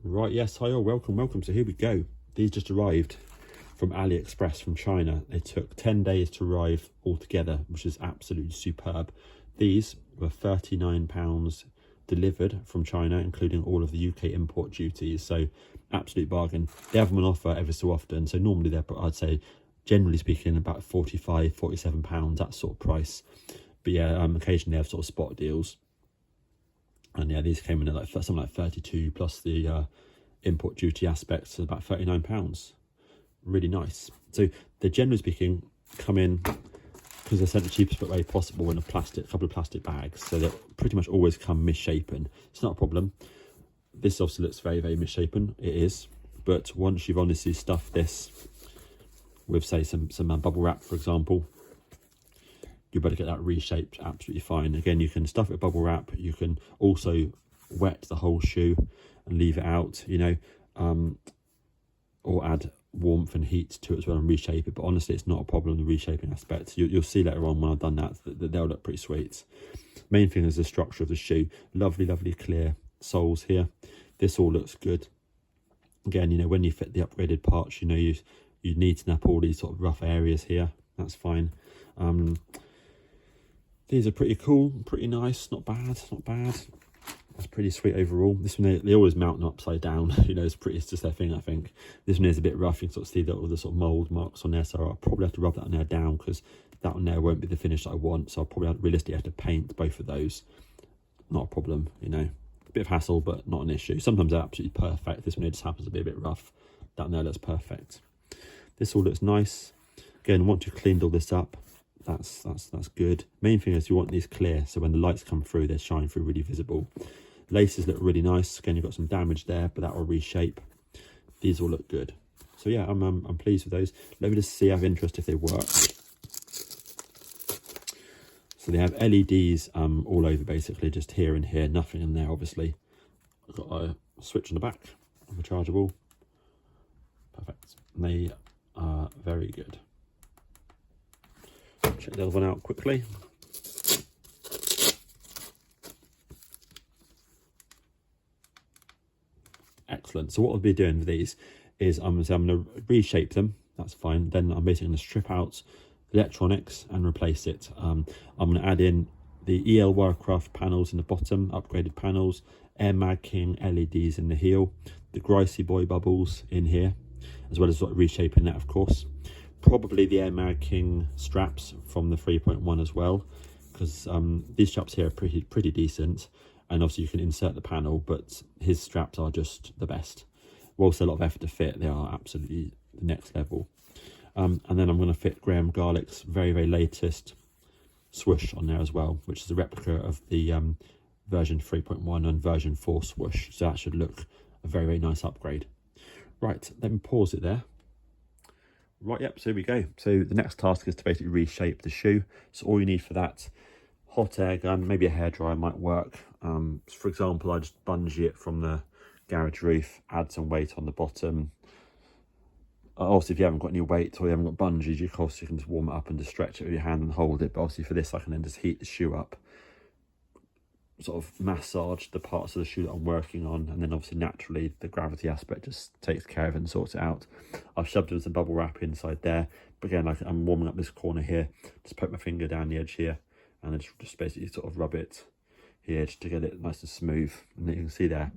Right, yes, hi all, welcome. So here we go. These just arrived from AliExpress from China. They took 10 days to arrive altogether, which is absolutely superb. These were £39 delivered from China, including all of the UK import duties. So absolute bargain. They have them on offer ever so often. So normally they're, I'd say, generally speaking, about £45, £47, that sort of price. But yeah, occasionally they have sort of spot deals. And yeah, these came in at like something like 32 plus the import duty aspect, so about £39. Really nice. So they generally speaking come in, because they're sent the cheapest way possible, in a couple of plastic bags. So they pretty much always come misshapen. It's not a problem. This obviously looks very, very misshapen. It is. But once you've honestly stuffed this with, say, some bubble wrap, for example, you better get that reshaped absolutely fine. Again, you can stuff it with bubble wrap. You can also wet the whole shoe and leave it out, you know, or add warmth and heat to it as well and reshape it. But honestly, it's not a problem, the reshaping aspect. You'll see later on when I've done that they'll look pretty sweet. Main thing is the structure of the shoe. Lovely clear soles here. This all looks good. Again, you know, when you fit the upgraded parts, you know, you need to snap all these sort of rough areas here. That's fine. These are pretty cool, pretty nice, not bad. That's pretty sweet overall. This one, they always mount upside down. You know, it's just their thing, I think. This one is a bit rough. You can sort of see all the sort of mould marks on there, so I'll probably have to rub that on there down, because that one there won't be the finish that I want. So I'll probably realistically have to paint both of those. Not a problem, you know. A bit of hassle, but not an issue. Sometimes they're absolutely perfect. This one here just happens to be a bit rough. That one there looks perfect. This all looks nice. Again, once you've cleaned all this up, that's good. Main thing is you want these clear, so when the lights come through, they shine through, really visible. Laces look really nice. Again, you've got some damage there, but that will reshape. These all look good. So yeah, I'm pleased with those. Let me just see out of interest if they work. So they have LEDs all over, basically, just here and here, nothing in there, obviously. I've got a switch on the back, rechargeable. Perfect. And they are very good. Check the other one out quickly. Excellent. So what I'll be doing with these is I'm going to reshape them. That's fine. Then I'm basically going to strip out the electronics and replace it. I'm going to add in the EL Wirecraft panels in the bottom, upgraded panels, Air Mag King LEDs in the heel, the Gricey Boy bubbles in here, as well as sort of reshaping that, of course. Probably the Air Mag King straps from the 3.1 as well, because these straps here are pretty decent, and obviously you can insert the panel, but his straps are just the best. Whilst a lot of effort to fit, they are absolutely the next level. And then I'm going to fit Graham Garlick's very latest swoosh on there as well, which is a replica of the version 3.1 and version 4 swoosh, so that should look a very nice upgrade. Right, let me pause it there. Right, yep, so here we go. So the next task is to basically reshape the shoe. So all you need for that, hot air gun, maybe a hairdryer might work. For example, I just bungee it from the garage roof, add some weight on the bottom. Also, if you haven't got any weight or you haven't got bungees, of course you can just warm it up and just stretch it with your hand and hold it. But obviously for this, I can then just heat the shoe up, sort of massage the parts of the shoe that I'm working on, and then obviously naturally the gravity aspect just takes care of it and sorts it out. I've shoved in some bubble wrap inside there, but again, like, I'm warming up this corner here, just poke my finger down the edge here and then just basically sort of rub it here just to get it nice and smooth. And then you can see there,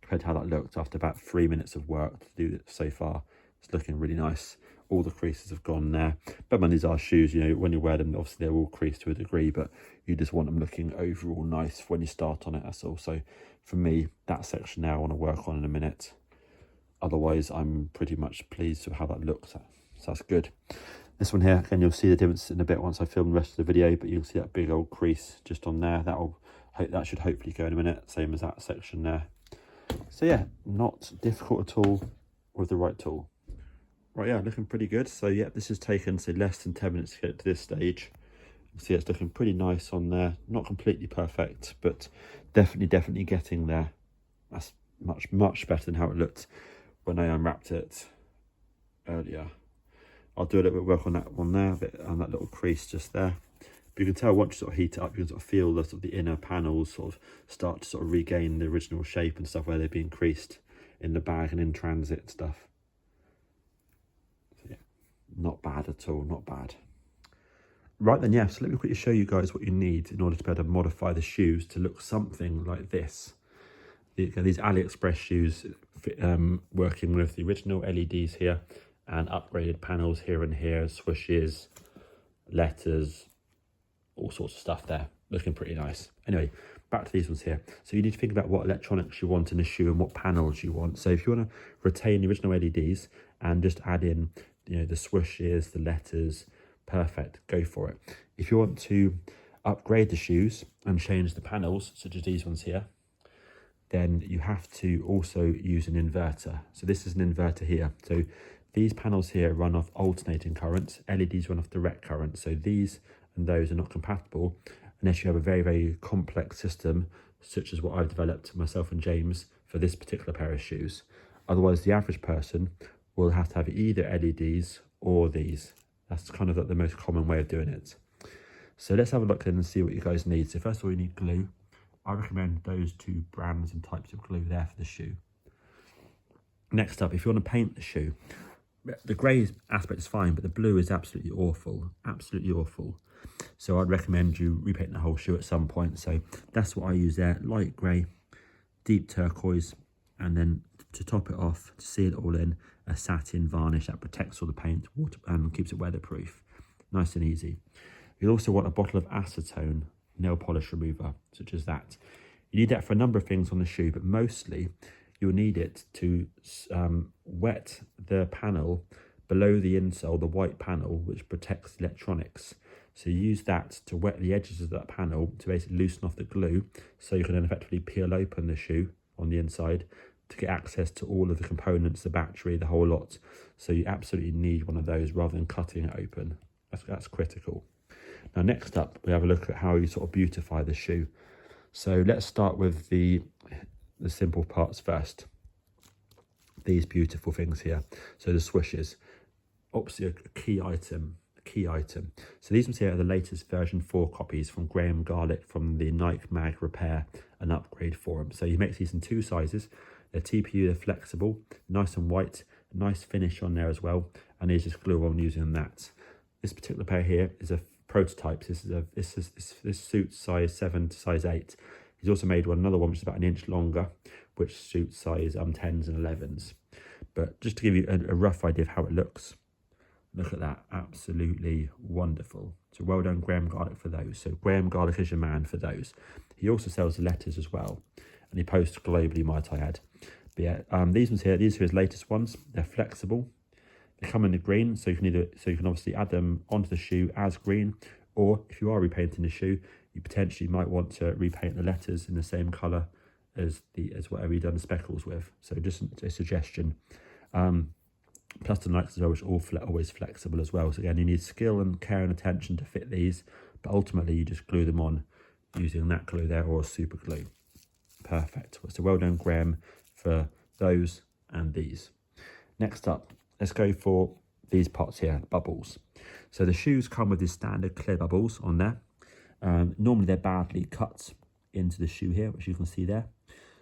compared to how that looked after about 3 minutes of work to do it so far, it's looking really nice. All the creases have gone there. But when these are shoes, you know, when you wear them, obviously they're all creased to a degree, but you just want them looking overall nice when you start on it. That's all. So for me, that section now I want to work on in a minute. Otherwise, I'm pretty much pleased with how that looks. So that's good. This one here, again, you'll see the difference in a bit once I film the rest of the video, but you'll see that big old crease just on there. That should hopefully go in a minute, same as that section there. So yeah, not difficult at all with the right tool. Right, yeah, looking pretty good. So yeah, this has taken, say, less than 10 minutes to get to this stage. You see it's looking pretty nice on there. Not completely perfect, but definitely getting there. That's much better than how it looked when I unwrapped it earlier. I'll do a little bit of work on that one there, a bit on that little crease just there. But you can tell once you sort of heat it up, you can sort of feel the sort of the inner panels sort of start to sort of regain the original shape and stuff where they've been creased. in the bag and in transit and stuff. So, yeah, not bad at all, not bad. Right then, yeah, so let me quickly show you guys what you need in order to be able to modify the shoes to look something like this. These AliExpress shoes, working with the original LEDs here and upgraded panels here and here, swooshes, letters, all sorts of stuff there, looking pretty nice. Anyway, back to these ones here. So you need to think about what electronics you want in the shoe and what panels you want. So if you want to retain the original LEDs and just add in, you know, the swooshes, the letters, perfect, go for it. If you want to upgrade the shoes and change the panels, such as these ones here, then you have to also use an inverter. So this is an inverter here. So these panels here run off alternating current, LEDs run off direct current. So these and those are not compatible unless you have a very, very complex system, such as what I've developed myself and James for this particular pair of shoes. Otherwise, the average person will have to have either LEDs or these. That's kind of like the most common way of doing it. So let's have a look then and see what you guys need. So first of all, you need glue. I recommend those two brands and types of glue there for the shoe. Next up, if you want to paint the shoe, the grey aspect is fine, but the blue is absolutely awful, absolutely awful. So I'd recommend you repaint the whole shoe at some point. So that's what I use there, light grey, deep turquoise, and then to top it off, to seal it all in, a satin varnish that protects all the paint water and keeps it weatherproof. Nice and easy. You'll also want a bottle of acetone nail polish remover, such as that. You need that for a number of things on the shoe, but mostly you'll need it to wet the panel below the insole, the white panel, which protects the electronics. So you use that to wet the edges of that panel to basically loosen off the glue, so you can then effectively peel open the shoe on the inside to get access to all of the components, the battery, the whole lot. So you absolutely need one of those rather than cutting it open. That's critical. Now next up, we have a look at how you sort of beautify the shoe. So let's start with the simple parts first. These beautiful things here. So the swooshes, obviously a key item. So these ones here are the latest version 4 copies from Graham Garlick from the Nike Mag Repair and Upgrade forum. So he makes these in 2 sizes. They're TPU, they're flexible, nice and white, nice finish on there as well. And here's just glue on using that. This particular pair here is a prototype. This suits size 7 to size 8. He's also made another one which is about an inch longer, which suits size 10s and 11s. But just to give you a rough idea of how it looks, look at that, absolutely wonderful. So well done, Graham Garlick, for those. So Graham Garlick is your man for those. He also sells the letters as well, and he posts globally, might I add. But yeah, these ones here, these are his latest ones. They're flexible. They come in the green, so you can obviously add them onto the shoe as green, or if you are repainting the shoe, you potentially might want to repaint the letters in the same colour as whatever you've done the speckles with. So just a suggestion. Plus the Nikes as well, which are always flexible as well. So again, you need skill and care and attention to fit these, but ultimately you just glue them on using that glue there or super glue. Perfect. So well done, Graham, for those and these. Next up, let's go for these parts here, bubbles. So the shoes come with these standard clear bubbles on there. Normally they're badly cut into the shoe here, which you can see there.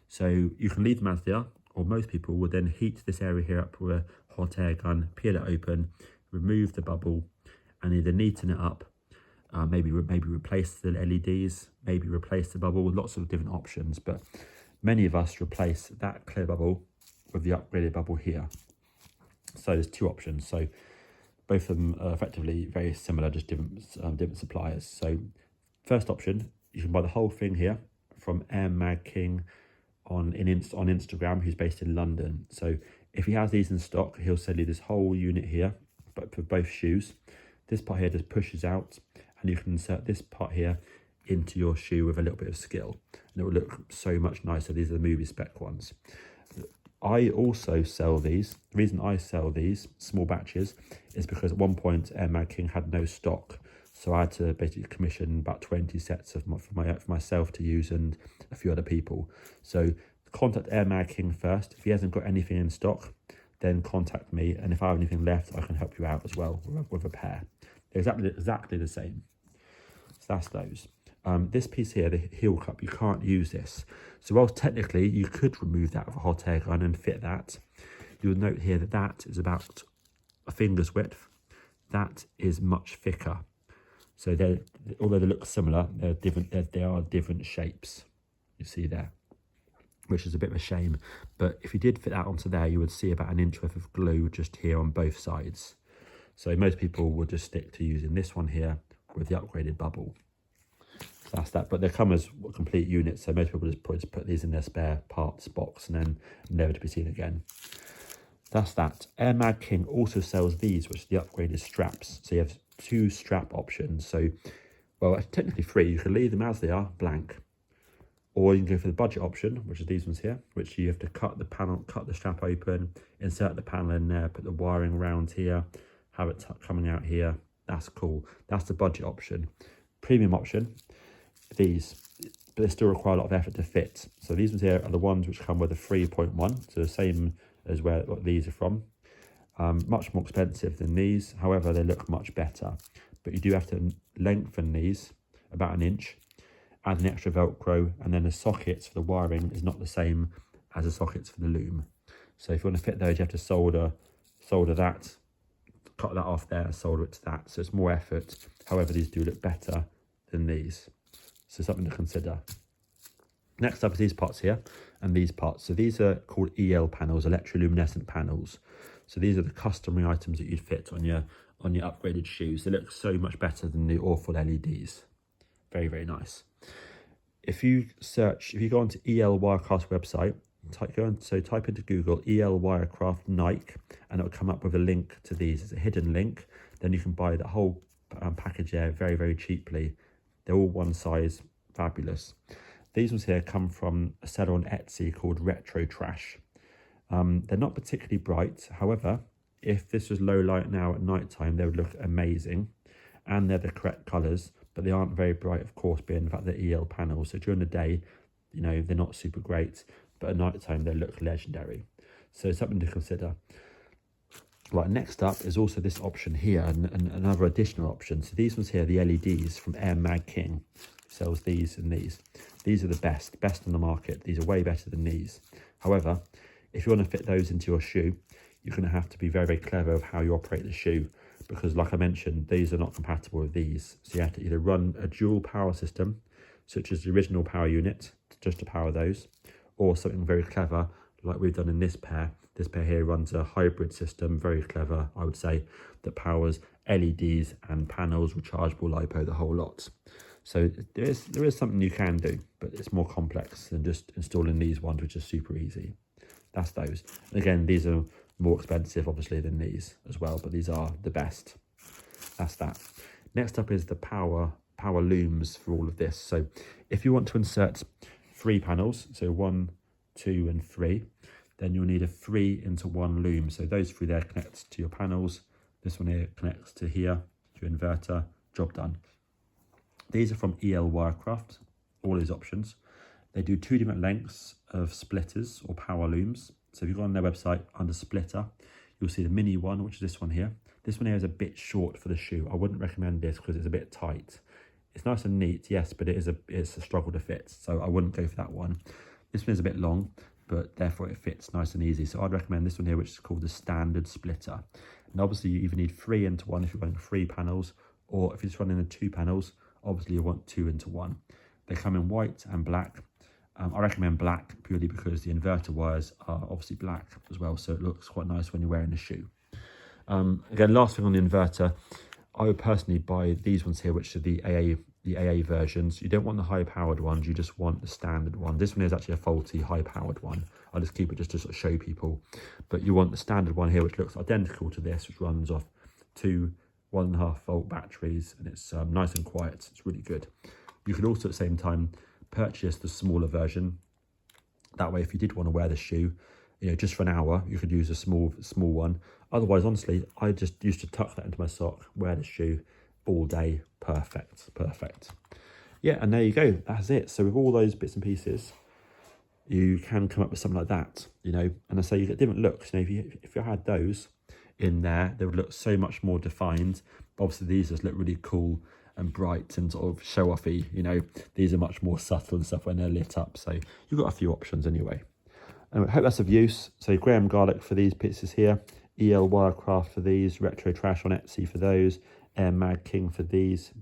So you can leave them as they are, or most people would then heat this area here up with a hot air gun, peel it open, remove the bubble, and either neaten it up, maybe replace the LEDs, maybe replace the bubble, with lots of different options. But many of us replace that clear bubble with the upgraded bubble here. So there's 2 options. So both of them are effectively very similar, just different suppliers. So first option, you can buy the whole thing here from Air Mag King on Instagram, who's based in London. So if he has these in stock, he'll sell you this whole unit here, but for both shoes. This part here just pushes out, and you can insert this part here into your shoe with a little bit of skill, and it will look so much nicer. These are the movie spec ones. I also sell these. The reason I sell these small batches is because at one point Air Mag King had no stock, so I had to basically commission about 20 sets for myself to use and a few other people. So contact Air Mag King first. If he hasn't got anything in stock, then contact me, and if I have anything left, I can help you out as well with a pair. They're exactly the same. So that's those. This piece here, the heel cup, you can't use this. So whilst technically you could remove that with a hot air gun and fit that, you'll note here that that is about a finger's width. That is much thicker. So they're, although they look similar, they're different. They are different shapes. You see there, which is a bit of a shame. But if you did fit that onto there, you would see about an inch worth of glue just here on both sides. So most people would just stick to using this one here with the upgraded bubble. So that's that. But they come as complete units, so most people just put these in their spare parts box and then never to be seen again. That's that. Air Mag King also sells these, which are the upgraded straps. So you have 2 strap options. So, well, technically 3. You can leave them as they are, blank. Or you can go for the budget option, which is these ones here, which you have to cut the strap open, insert the panel in there, put the wiring around here, have it coming out here. That's cool. That's the budget option. Premium option, these, but they still require a lot of effort to fit. So these ones here are the ones which come with a 3.1, so the same as what these are from. Much more expensive than these. However, they look much better. But you do have to lengthen these about an inch, add an extra Velcro, and then the sockets for the wiring is not the same as the sockets for the loom. So if you want to fit those, you have to solder that, cut that off there, solder it to that. So it's more effort. However, these do look better than these. So something to consider. Next up is these parts here and these parts. So these are called EL panels, electroluminescent panels. So these are the customary items that you'd fit on your upgraded shoes. They look so much better than the awful LEDs. Very, very nice. If you go onto EL Wirecraft's website, type into Google EL Wirecraft Nike, and it'll come up with a link to these. It's a hidden link. Then you can buy the whole package there very, very cheaply. They're all one size, fabulous. These ones here come from a seller on Etsy called Retrotrash. They're not particularly bright. However, if this was low light now at night time, they would look amazing. And they're the correct colours, but they aren't very bright, of course, being the fact they're EL panels. So during the day, you know, they're not super great, but at night time, they look legendary. So something to consider. Right, next up is also this option here, and another additional option. So these ones here, the LEDs from Air Mag King, sells these and these. These are the best on the market. These are way better than these. However, if you want to fit those into your shoe, you're going to have to be very, very clever of how you operate the shoe, because like I mentioned, these are not compatible with these. So you have to either run a dual power system, such as the original power unit, just to power those, or something very clever, like we've done in this pair. This pair here runs a hybrid system, very clever, I would say, that powers LEDs and panels, rechargeable LiPo, the whole lot. So there is something you can do, but it's more complex than just installing these ones, which is super easy. That's those. And again, these are more expensive, obviously, than these as well, but these are the best. That's that. Next up is the power looms for all of this. So if you want to insert 3 panels, so 1, 2, and 3, then you'll need a 3-into-1 loom. So those 3 there connect to your panels. This one here connects to here, to your inverter. Job done. These are from EL Wirecraft, all these options. They do 2 different lengths of splitters or power looms. So if you go on their website under splitter, you'll see the mini one, which is this one here. This one here is a bit short for the shoe. I wouldn't recommend this because it's a bit tight. It's nice and neat, yes, but it's a struggle to fit. So I wouldn't go for that one. This one is a bit long, but therefore it fits nice and easy. So I'd recommend this one here, which is called the standard splitter. And obviously you either need 3-into-1 if you're running 3 panels, or if you're just running the 2 panels, obviously you want 2-into-1. They come in white and black. I recommend black purely because the inverter wires are obviously black as well, so it looks quite nice when you're wearing the shoe. Again, last thing on the inverter, I would personally buy these ones here, which are the AA versions. You don't want the high-powered ones, you just want the standard one. This one is actually a faulty high-powered one. I just keep it just to sort of show people. But you want the standard one here, which looks identical to this, which runs off 2 1.5-volt batteries, and it's nice and quiet. It's really good. You can also at the same time purchase the smaller version. That way, if you did want to wear the shoe, you know, just for an hour, you could use a small one. Otherwise, honestly, I just used to tuck that into my sock, wear the shoe all day. Perfect. Yeah, and there you go. That's it. So with all those bits and pieces, you can come up with something like that, you know. And I say you get different looks. You know, if you had those in there, they would look so much more defined. Obviously, these just look really cool and bright and sort of show offy. You know, these are much more subtle and stuff when they're lit up. So you've got a few options anyway. And I hope that's of use. So Graham Garlic for these pieces here, EL Wirecraft for these, Retrotrash on Etsy for those, Air Mag King for these,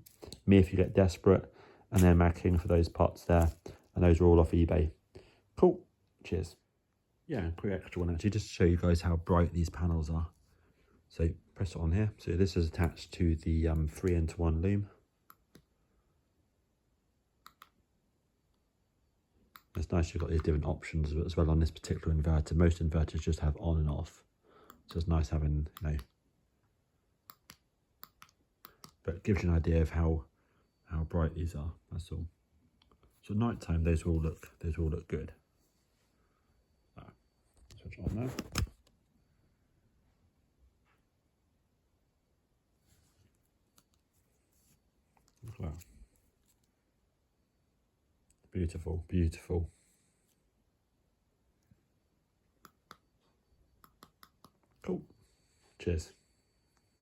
me if you get desperate, and Air Mag King for those pots there. And those are all off eBay. Cool. Cheers. Yeah, quick extra one actually, just to show you guys how bright these panels are. So press it on here. So this is attached to the 3-into-1 loom. It's nice you've got these different options as well on this particular inverter. Most inverters just have on and off. So it's nice having, you know, but it gives you an idea of how bright these are, that's all. So at night time those will look good. Switch on now. Look at that. Beautiful, beautiful. Cool. Cheers.